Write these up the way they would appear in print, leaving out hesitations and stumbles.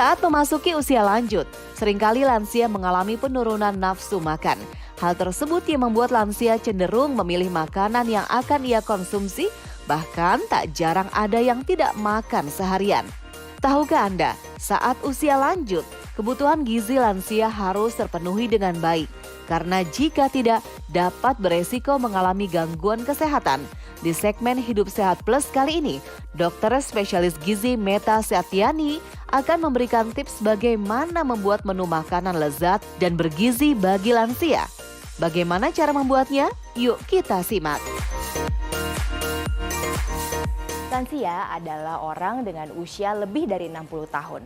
Saat memasuki usia lanjut, seringkali lansia mengalami penurunan nafsu makan. Hal tersebut yang membuat lansia cenderung memilih makanan yang akan ia konsumsi, bahkan tak jarang ada yang tidak makan seharian. Tahukah Anda, saat usia lanjut, kebutuhan gizi lansia harus terpenuhi dengan baik. Karena jika tidak, dapat beresiko mengalami gangguan kesehatan. Di segmen Hidup Sehat Plus kali ini, dokter spesialis gizi Meta Seatiani akan memberikan tips bagaimana membuat menu makanan lezat dan bergizi bagi lansia. Bagaimana cara membuatnya? Yuk kita simak. Lansia adalah orang dengan usia lebih dari 60 tahun.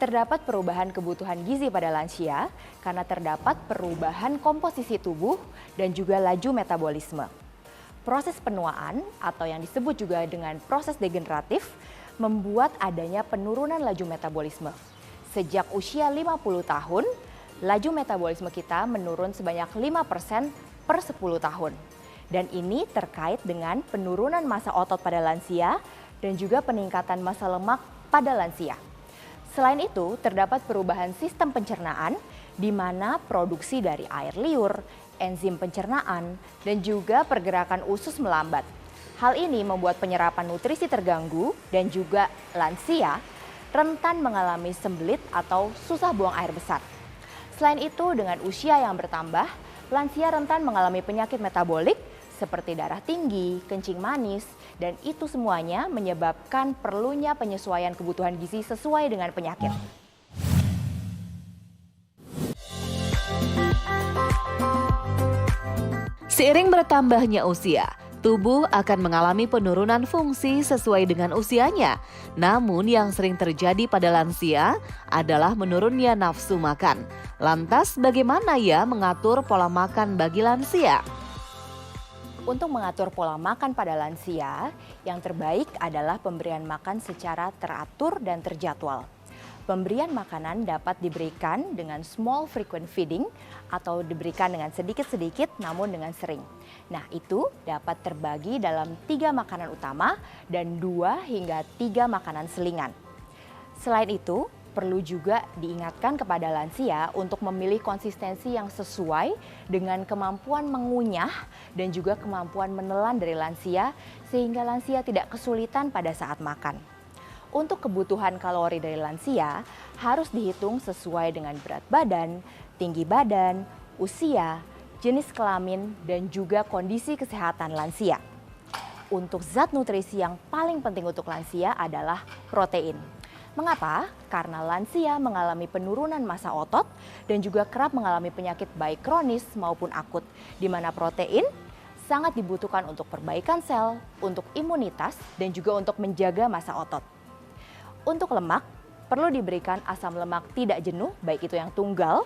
Terdapat perubahan kebutuhan gizi pada lansia karena terdapat perubahan komposisi tubuh dan juga laju metabolisme. Proses penuaan atau yang disebut juga dengan proses degeneratif membuat adanya penurunan laju metabolisme. Sejak usia 50 tahun, laju metabolisme kita menurun sebanyak 5% per 10 tahun. Dan ini terkait dengan penurunan massa otot pada lansia dan juga peningkatan massa lemak pada lansia. Selain itu, terdapat perubahan sistem pencernaan di mana produksi dari air liur, enzim pencernaan, dan juga pergerakan usus melambat. Hal ini membuat penyerapan nutrisi terganggu dan juga lansia rentan mengalami sembelit atau susah buang air besar. Selain itu, dengan usia yang bertambah, lansia rentan mengalami penyakit metabolik seperti darah tinggi, kencing manis, dan itu semuanya menyebabkan perlunya penyesuaian kebutuhan gizi sesuai dengan penyakit. Seiring bertambahnya usia, tubuh akan mengalami penurunan fungsi sesuai dengan usianya. Namun yang sering terjadi pada lansia adalah menurunnya nafsu makan. Lantas bagaimana ya mengatur pola makan bagi lansia? Untuk mengatur pola makan pada lansia, yang terbaik adalah pemberian makan secara teratur dan terjadwal. Pemberian makanan dapat diberikan dengan small frequent feeding atau diberikan dengan sedikit-sedikit namun dengan sering. Nah, itu dapat terbagi dalam 3 makanan utama dan 2 hingga 3 makanan selingan. Selain itu, perlu juga diingatkan kepada lansia untuk memilih konsistensi yang sesuai dengan kemampuan mengunyah dan juga kemampuan menelan dari lansia sehingga lansia tidak kesulitan pada saat makan. Untuk kebutuhan kalori dari lansia harus dihitung sesuai dengan berat badan, tinggi badan, usia, jenis kelamin, dan juga kondisi kesehatan lansia. Untuk zat nutrisi yang paling penting untuk lansia adalah protein. Mengapa? Karena lansia mengalami penurunan massa otot dan juga kerap mengalami penyakit baik kronis maupun akut, di mana protein sangat dibutuhkan untuk perbaikan sel, untuk imunitas, dan juga untuk menjaga massa otot. Untuk lemak, perlu diberikan asam lemak tidak jenuh, baik itu yang tunggal,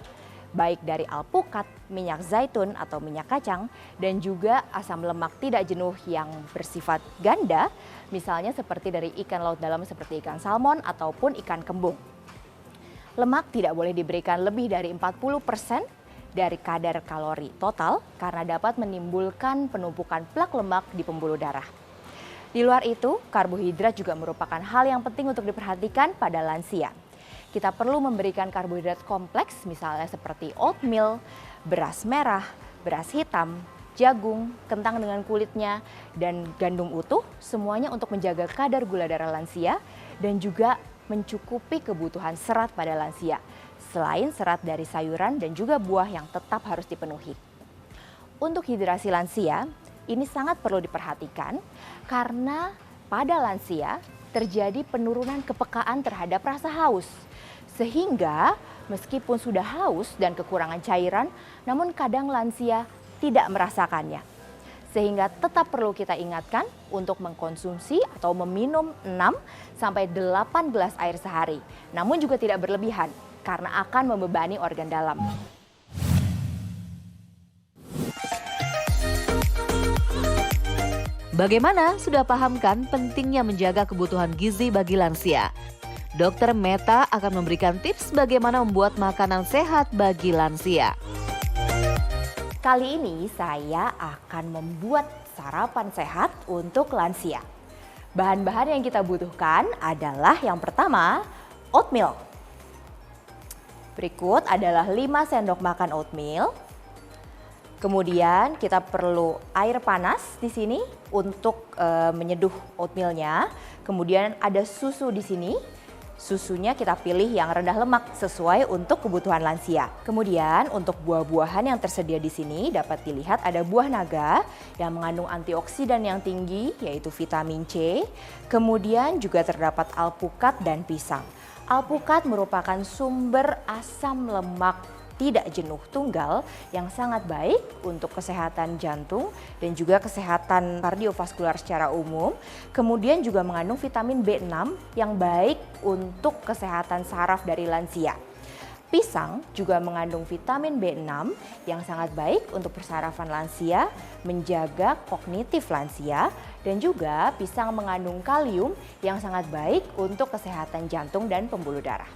baik dari alpukat, minyak zaitun atau minyak kacang, dan juga asam lemak tidak jenuh yang bersifat ganda, misalnya seperti dari ikan laut dalam seperti ikan salmon ataupun ikan kembung. Lemak tidak boleh diberikan lebih dari 40% dari kadar kalori total karena dapat menimbulkan penumpukan plak lemak di pembuluh darah. Di luar itu, karbohidrat juga merupakan hal yang penting untuk diperhatikan pada lansia. Kita perlu memberikan karbohidrat kompleks misalnya seperti oatmeal, beras merah, beras hitam, jagung, kentang dengan kulitnya, dan gandum utuh, semuanya untuk menjaga kadar gula darah lansia dan juga mencukupi kebutuhan serat pada lansia. Selain serat dari sayuran dan juga buah yang tetap harus dipenuhi. Untuk hidrasi lansia, ini sangat perlu diperhatikan karena pada lansia terjadi penurunan kepekaan terhadap rasa haus. Sehingga meskipun sudah haus dan kekurangan cairan, namun kadang lansia tidak merasakannya. Sehingga tetap perlu kita ingatkan untuk mengkonsumsi atau meminum 6-8 gelas air sehari. Namun juga tidak berlebihan karena akan membebani organ dalam. Bagaimana? Sudah paham kan pentingnya menjaga kebutuhan gizi bagi lansia? Dokter Meta akan memberikan tips bagaimana membuat makanan sehat bagi lansia. Kali ini saya akan membuat sarapan sehat untuk lansia. Bahan-bahan yang kita butuhkan adalah yang pertama, oatmeal. Berikut adalah 5 sendok makan oatmeal. Kemudian kita perlu air panas di sini untuk menyeduh oatmealnya. Kemudian ada susu di sini. Susunya kita pilih yang rendah lemak sesuai untuk kebutuhan lansia. Kemudian untuk buah-buahan yang tersedia di sini dapat dilihat ada buah naga yang mengandung antioksidan yang tinggi yaitu vitamin C. Kemudian juga terdapat alpukat dan pisang. Alpukat merupakan sumber asam lemak tidak jenuh tunggal yang sangat baik untuk kesehatan jantung dan juga kesehatan kardiovaskular secara umum. Kemudian juga mengandung vitamin B6 yang baik untuk kesehatan saraf dari lansia. Pisang juga mengandung vitamin B6 yang sangat baik untuk persarafan lansia, menjaga kognitif lansia, dan juga pisang mengandung kalium yang sangat baik untuk kesehatan jantung dan pembuluh darah.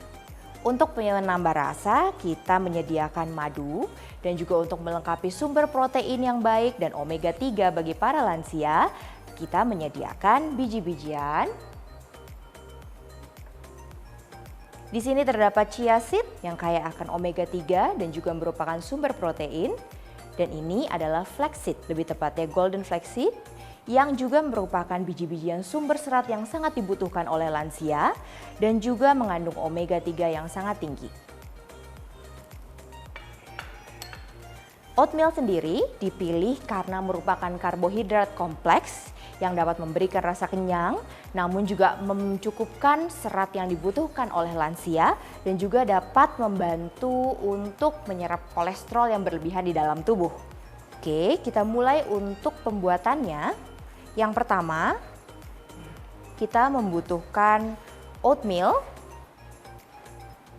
Untuk penambah rasa, kita menyediakan madu dan juga untuk melengkapi sumber protein yang baik dan omega 3 bagi para lansia, kita menyediakan biji-bijian. Di sini terdapat chia seed yang kaya akan omega 3 dan juga merupakan sumber protein. Dan ini adalah flaxseed, lebih tepatnya golden flaxseed, yang juga merupakan biji-bijian sumber serat yang sangat dibutuhkan oleh lansia dan juga mengandung omega 3 yang sangat tinggi. Oatmeal sendiri dipilih karena merupakan karbohidrat kompleks yang dapat memberikan rasa kenyang, namun juga mencukupkan serat yang dibutuhkan oleh lansia dan juga dapat membantu untuk menyerap kolesterol yang berlebihan di dalam tubuh. Oke, kita mulai untuk pembuatannya. Yang pertama, kita membutuhkan oatmeal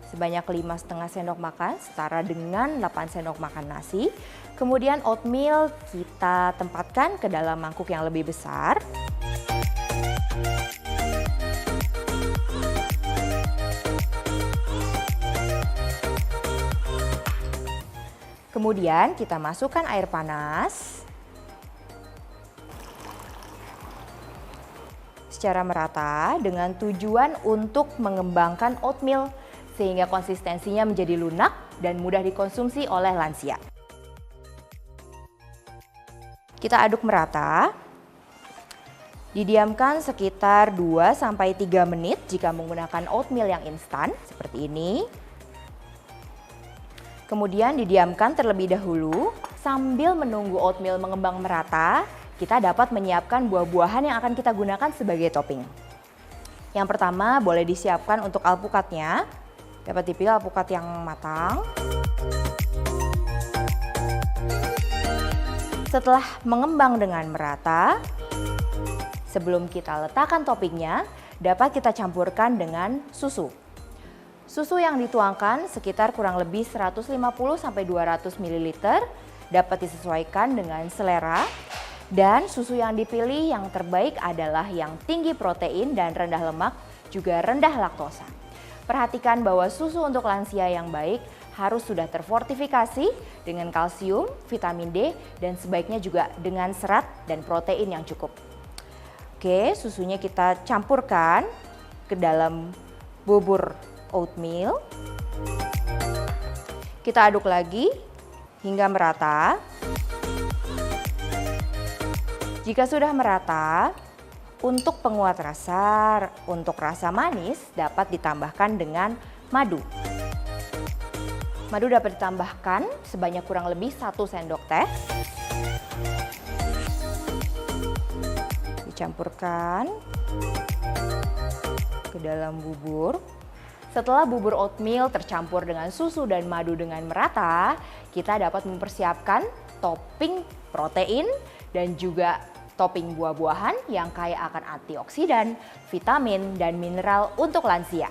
sebanyak 5,5 sendok makan, setara dengan 8 sendok makan nasi. Kemudian oatmeal kita tempatkan ke dalam mangkuk yang lebih besar. Kemudian kita masukkan air panas secara merata dengan tujuan untuk mengembangkan oatmeal sehingga konsistensinya menjadi lunak dan mudah dikonsumsi oleh lansia. Kita aduk merata. Didiamkan sekitar 2-3 menit jika menggunakan oatmeal yang instan seperti ini. Kemudian didiamkan terlebih dahulu sambil menunggu oatmeal mengembang merata. Kita dapat menyiapkan buah-buahan yang akan kita gunakan sebagai topping. Yang pertama boleh disiapkan untuk alpukatnya. Dapat dipilih alpukat yang matang. Setelah mengembang dengan merata, sebelum kita letakkan toppingnya, dapat kita campurkan dengan susu. Susu yang dituangkan sekitar kurang lebih 150-200 ml, dapat disesuaikan dengan selera. Dan susu yang dipilih yang terbaik adalah yang tinggi protein dan rendah lemak, juga rendah laktosa. Perhatikan bahwa susu untuk lansia yang baik harus sudah terfortifikasi dengan kalsium, vitamin D, dan sebaiknya juga dengan serat dan protein yang cukup. Oke, susunya kita campurkan ke dalam bubur oatmeal. Kita aduk lagi hingga merata. Jika sudah merata, untuk penguat rasa, untuk rasa manis dapat ditambahkan dengan madu. Madu dapat ditambahkan sebanyak kurang lebih 1 sendok teh. Dicampurkan ke dalam bubur. Setelah bubur oatmeal tercampur dengan susu dan madu dengan merata, kita dapat mempersiapkan topping protein dan juga topping buah-buahan yang kaya akan antioksidan, vitamin, dan mineral untuk lansia.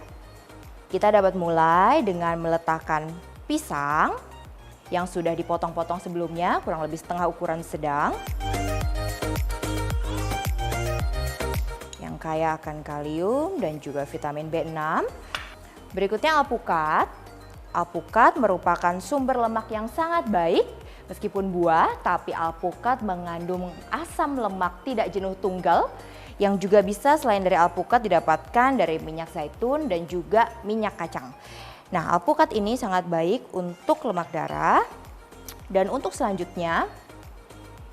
Kita dapat mulai dengan meletakkan pisang yang sudah dipotong-potong sebelumnya, kurang lebih setengah ukuran sedang. Yang kaya akan kalium dan juga vitamin B6. Berikutnya alpukat. Alpukat merupakan sumber lemak yang sangat baik. Meskipun buah, tapi alpukat mengandung asam lemak tidak jenuh tunggal yang juga bisa selain dari alpukat didapatkan dari minyak zaitun dan juga minyak kacang. Nah, alpukat ini sangat baik untuk lemak darah. Dan untuk selanjutnya,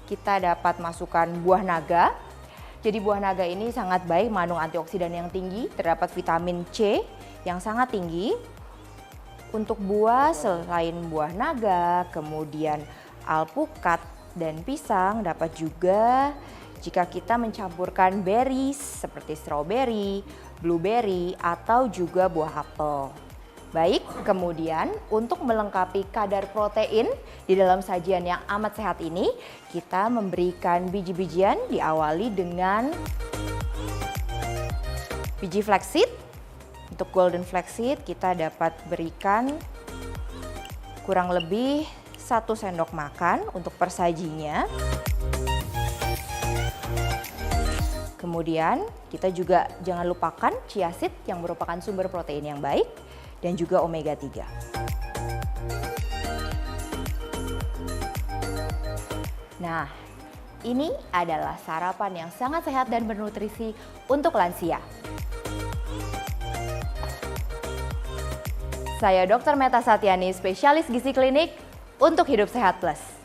kita dapat masukkan buah naga. Jadi buah naga ini sangat baik, mengandung antioksidan yang tinggi, terdapat vitamin C yang sangat tinggi. Untuk buah selain buah naga, kemudian alpukat dan pisang dapat juga jika kita mencampurkan berries seperti strawberry, blueberry, atau juga buah apel. Baik, kemudian untuk melengkapi kadar protein di dalam sajian yang amat sehat ini, kita memberikan biji-bijian diawali dengan biji flaxseed. Untuk golden flaxseed kita dapat berikan kurang lebih 1 sendok makan untuk persajinya. Kemudian kita juga jangan lupakan chia seed yang merupakan sumber protein yang baik dan juga omega 3. Nah, ini adalah sarapan yang sangat sehat dan bernutrisi untuk lansia. Saya Dr. Meta Satyani, spesialis gizi klinik untuk Hidup Sehat Plus.